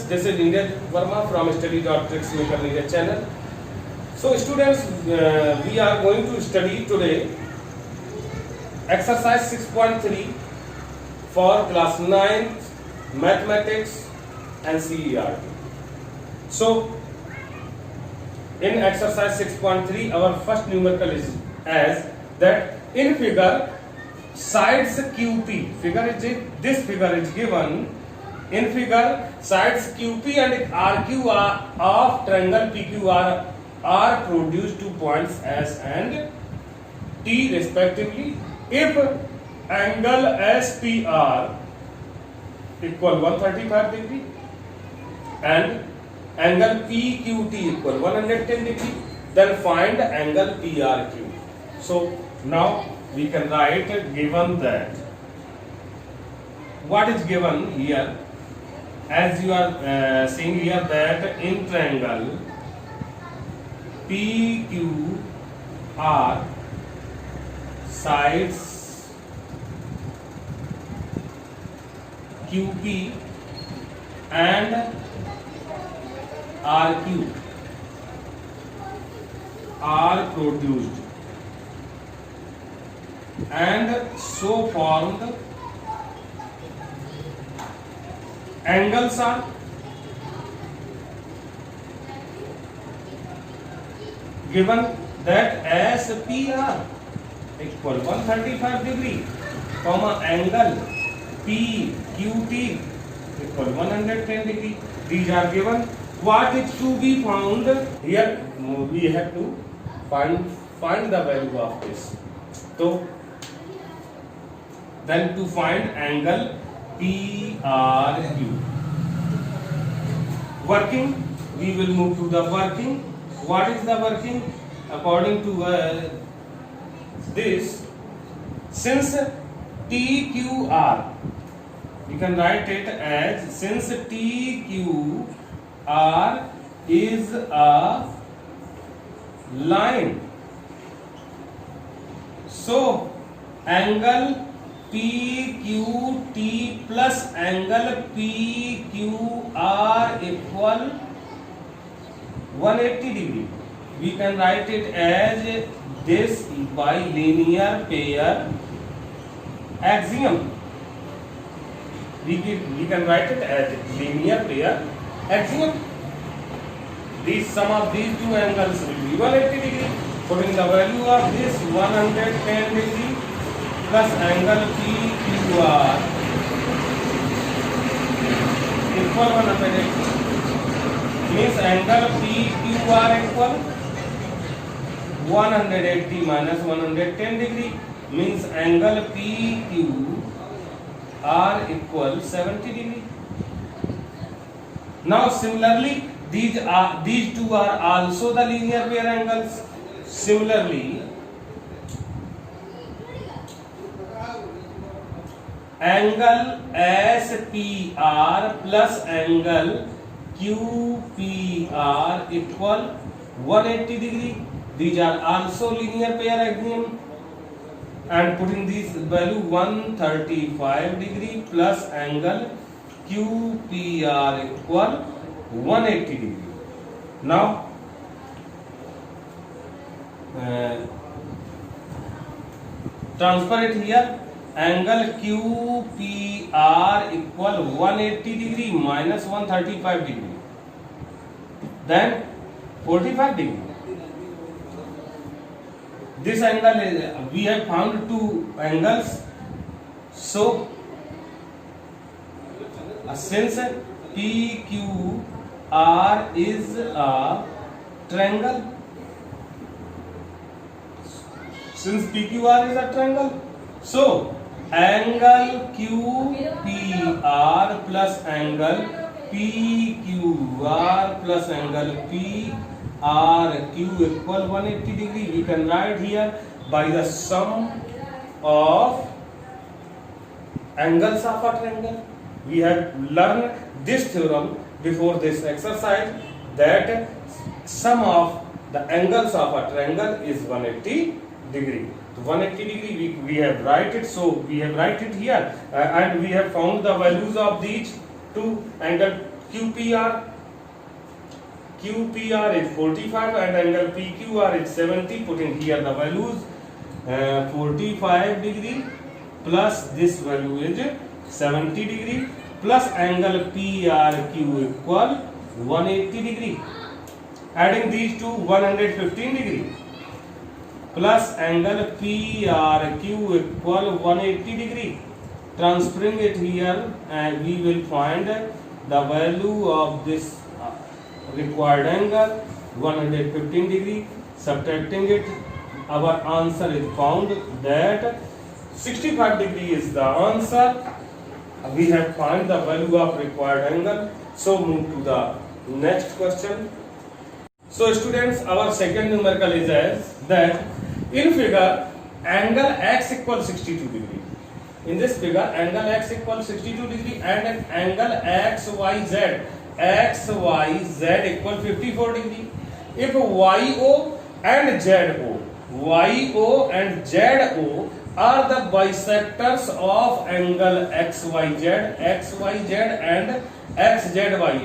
this is Neeraj Verma from study.tricksmaker Neeraj channel. So students, we are going to study today exercise 6.3 for class 9th mathematics and CERT. So in exercise 6.3 our first numerical is as that in figure sides QP, this figure is given. In figure, sides QP and RQ of triangle PQR are produced to points S and T respectively. If angle SPR equal 135 degree and angle PQT equal 110 degree, then find angle PRQ. So now we can write given that. What is given here? As you are seeing here that in triangle PQR sides QP and RQ are produced and so formed. Angles are given that SPR equal 135 degree, comma angle PQT equal 110 degree. These are given. What is to be found here? We have to find the value of this. So then to find angle PRQ. Working, we will move to the working. What is the working? According to this, since TQR, we can write it as since TQR is a line, so angle PQT plus angle PQR equal 180 degree. We can write it as this by linear pair axiom. We can write it as linear pair axiom. The sum of these two angles will be 180 degree. Putting the value of this 110 degree plus angle PQR equal 180 means angle PQR equal 180 minus 110 degree means angle PQR equal 70 degree. Now similarly these two are also the linear pair angles. Similarly angle SPR plus angle QPR equal 180 degree. These are also linear pair axiom, and putting this value 135 degree plus angle QPR equal 180 degree. Now transfer it here. Angle QPR equal 180 degree minus 135 degree, then 45 degree. This angle is, we have found two angles. So since PQR is a triangle, so angle QPR plus angle PQR plus angle PRQ equal 180 degree. We can write here by the sum of angles of a triangle. We have learned this theorem before this exercise that sum of the angles of a triangle is 180 degree. 180 degree we have write it, so we have write it here and we have found the values of these two angle QPR. QPR is 45 and angle PQR is 70. Putting here the values, 45 degree plus this value is 70 degree plus angle PRQ equal 180 degree. Adding these two, 115 degree plus angle PRQ equal 180 degree. Transferring it here and we will find the value of this required angle 115 degree. Subtracting it, our answer is found that 65 degree is the answer. We have found the value of required angle. So move to the next question. So students, our second numerical is as that in figure angle x equals 62 degree. In this figure angle x equals 62 degree and angle xyz equal 54 degree. If YO and ZO are the bisectors of angle XYZ and XZY.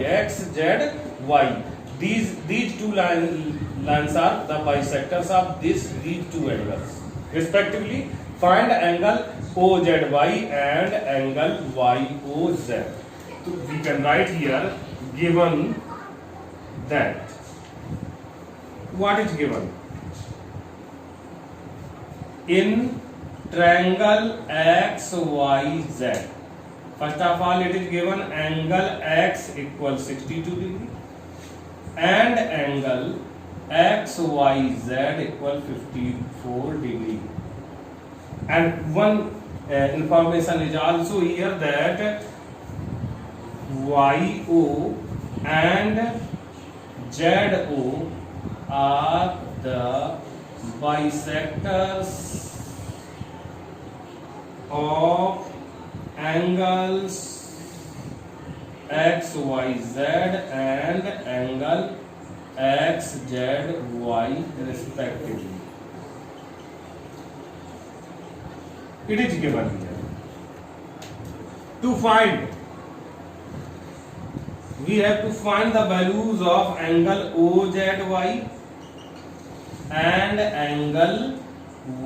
These two lines are the bisectors of these two angles. Respectively, find angle OZY and angle YOZ. So we can write here, given that, what is given? In triangle XYZ, first of all it is given angle X equals 62 degree and angle XYZ equal 54 degree. And one information is also here that YO and ZO are the bisectors of angles XYZ and angle XZY respectively. It is given here. To find, we have to find the values of angle OZY and angle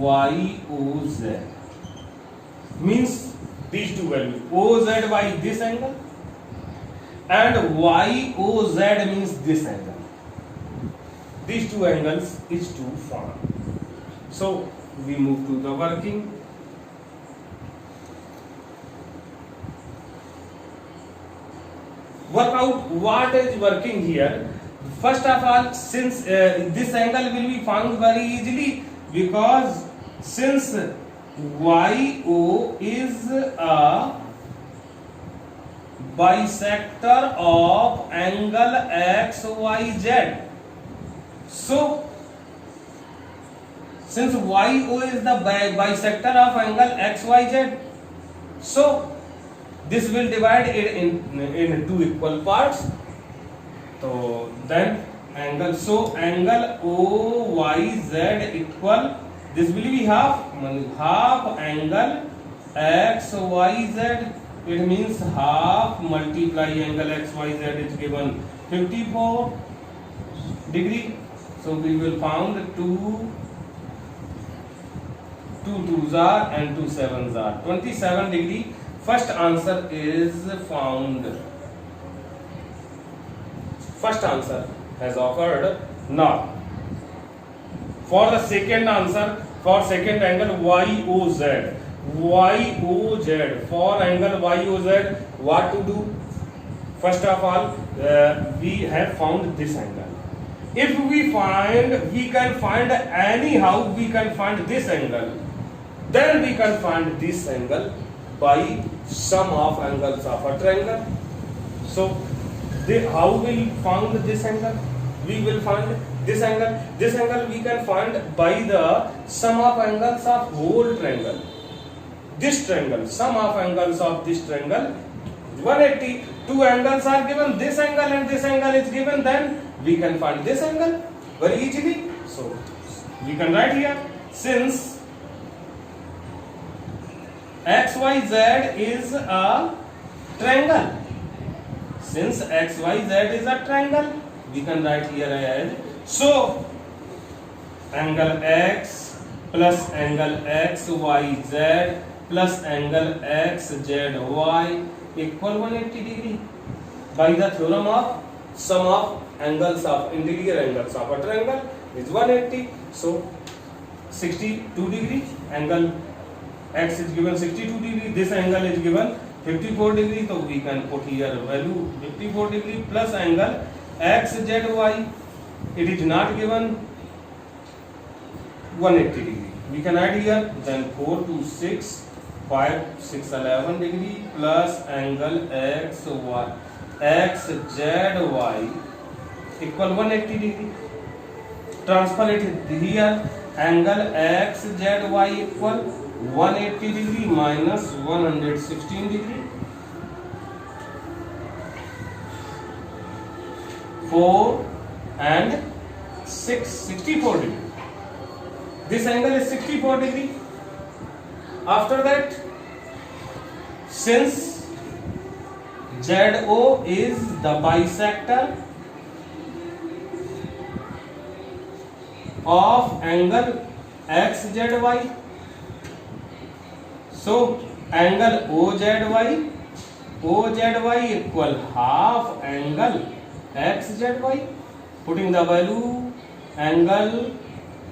YOZ. Means these two values, OZY this angle and YOZ means this angle. These two angles is to find. So we move to the working. Work out what is working here. First of all, since this angle will be found very easily, because since YO is a bisector of angle XYZ. So since YO is the bisector of angle XYZ, so this will divide it in two equal parts. So then angle, so angle OYZ equal, this will be half angle XYZ. It means half multiply angle XYZ is given 54 degree. So we will found 2 2s are and 2 7s are 27 degree. First answer is found. First answer has occurred. Now for the second answer, for second angle YOZ, for angle YOZ, what to do? First of all, we have found this angle. If we find, we can find anyhow, we can find this angle. Then we can find this angle by sum of angles of a triangle. So how we found this angle? We will find this angle. This angle we can find by the sum of angles of whole triangle. This triangle, sum of angles of this triangle 180. Two angles are given, this angle and this angle is given, then we can find this angle very easily. So we can write here, since XYZ is a triangle, since XYZ is a triangle, we can write here as, so angle X plus angle XYZ plus angle XZY equal 180 degree by the theorem of sum of angles of interior angles of a triangle is 180. So 62 degree, angle X is given 62 degree, this angle is given 54 degree, so we can put here value 54 degree plus angle XZY, it is not given 180 degree. We can add here, then 4 to 6, 5, 6, 11 degree plus angle XZY equal 180 degree. Transfer it here, angle XZY equal 180 degree minus 116 degree. 4 and 6, 64 degree. This angle is 64 degree. After that, since ZO is the bisector of angle XZY, so angle OZY equal half angle XZY. Putting the value angle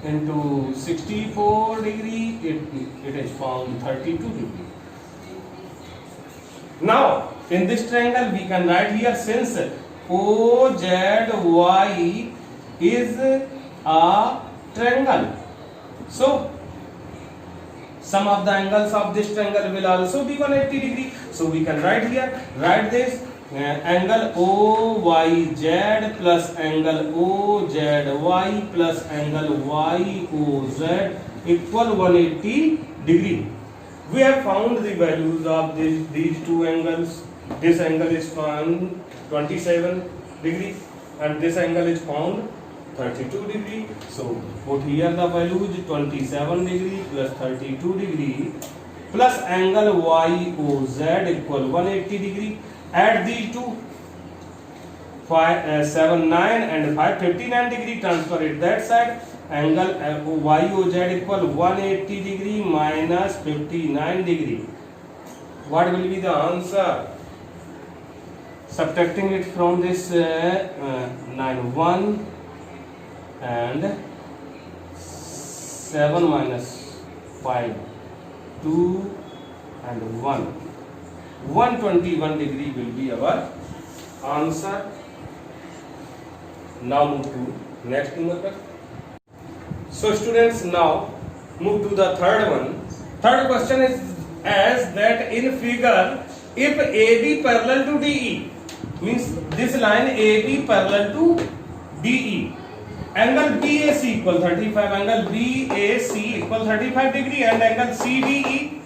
into 64 degree, it is found 32 degree. Now in this triangle we can write here, since OZY is a triangle, so sum of the angles of this triangle will also be 180 degree. So we can write here, write this angle OYZ plus angle OZY plus angle YOZ equal 180 degree. We have found the values of these two angles. This angle is found 27 degree and this angle is found 32 degree. So put here the values 27 degree plus 32 degree plus angle YOZ equal 180 degree. Add these two, 7, 9 and 5, 59 degree. Transfer it that side. Angle YOZ equal 180 degree minus 59 degree. What will be the answer? Subtracting it from this 9, 1 and 7 minus 5, 2 and 1. 121 degree will be our answer. Now move to next number. So students, now move to the third one. Third question is as that in figure, if AB parallel to DE, means this line AB parallel to DE, angle BAC equal 35, angle BAC equal 35 degree and angle CDE,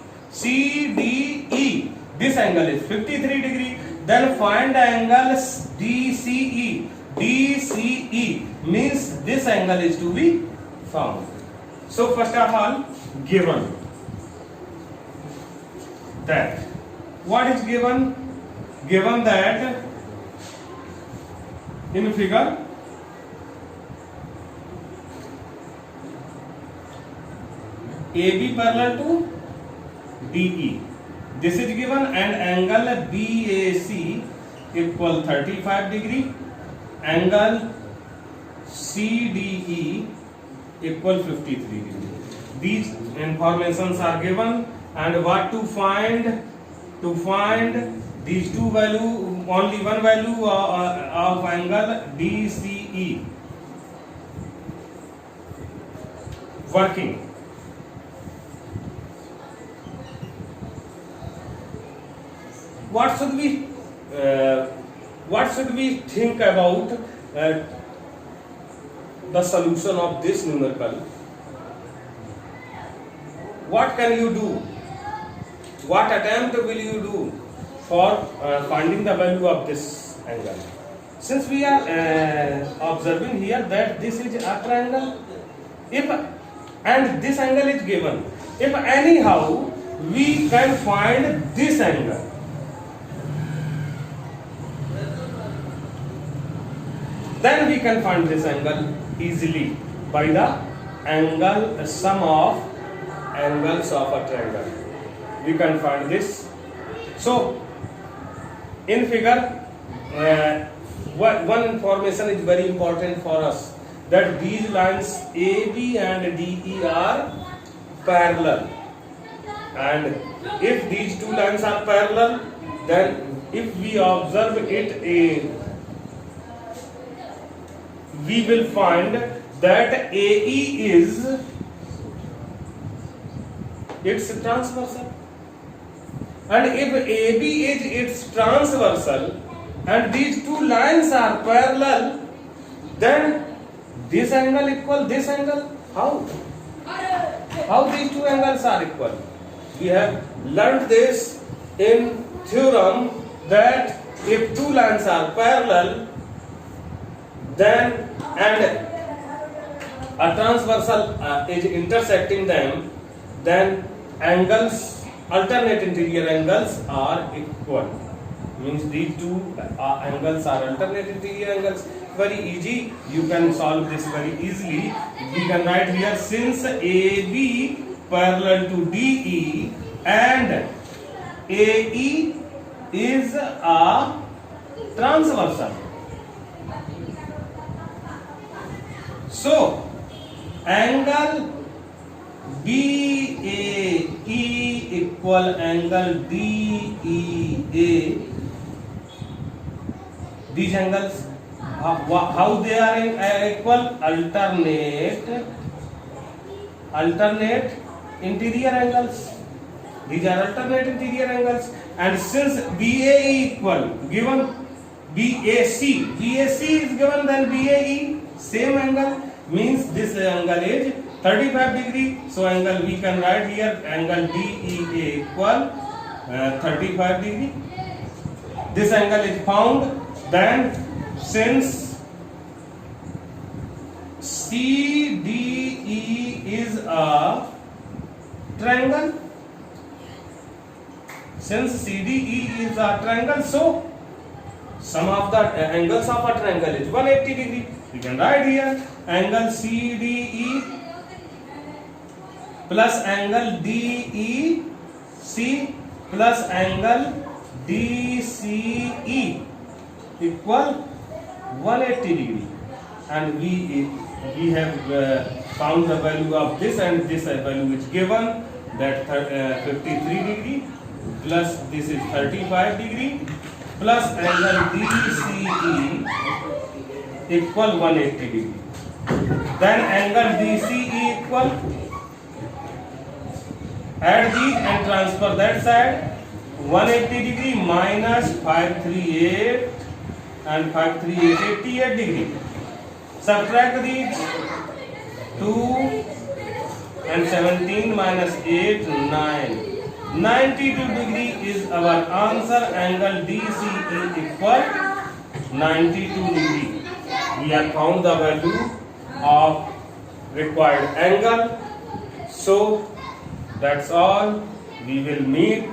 this angle is 53 degree. Then find angle DCE. DCE means this angle is to be found. So first of all, given that, what is given? Given that in figure AB parallel to DE, this is given, and angle BAC equal 35 degree, angle CDE equal 53 degree. These informations are given, and what to find? To find these two value, only one value of angle DCE. Working. What should we think about the solution of this numerical? What can you do? What attempt will you do for finding the value of this angle? Since we are observing here that this is a triangle, and this angle is given, if anyhow we can find this angle, then we can find this angle easily by the angle sum of angles of a triangle. We can find this. So in figure, one information is very important for us, that these lines AB and DE are parallel, and if these two lines are parallel, then if we observe it, we will find that AE is its transversal, and if AB is its transversal and these two lines are parallel, then this angle equal this angle. How these two angles are equal? We have learned this in theorem, that if two lines are parallel, then and a transversal is intersecting them, then angles, alternate interior angles are equal. Means these two angles are alternate interior angles. Very easy, you can solve this very easily. We can write here, since AB parallel to DE and AE is a transversal, so angle BAE equal angle DEA. These angles, how they are equal? Alternate interior angles. These are alternate interior angles. And since BAE equal, given BAC is given, then BAE same angle, means this angle is 35 degree. So angle, we can write here, angle DEA equal 35 degree. This angle is found. Then since CDE is a triangle, so sum of the angles of a triangle is 180 degree. We can write here, angle CDE plus angle DEC plus angle DCE equal 180 degree, and we have found the value of this, and this value is given, that 53 degree plus this is 35 degree plus angle DCE equal 180 degree. Then angle DCE equal, add these and transfer that side, 180 degree minus 538 and 538, 88 degree. Subtract these, 2 and 17 minus 8, 9. 92 degree is our answer. Angle DCE equal 92 degree. We have found the value of required angle. So that's all. We will meet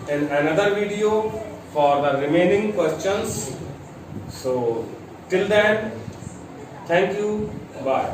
in another video for the remaining questions. So till then, thank you. Bye.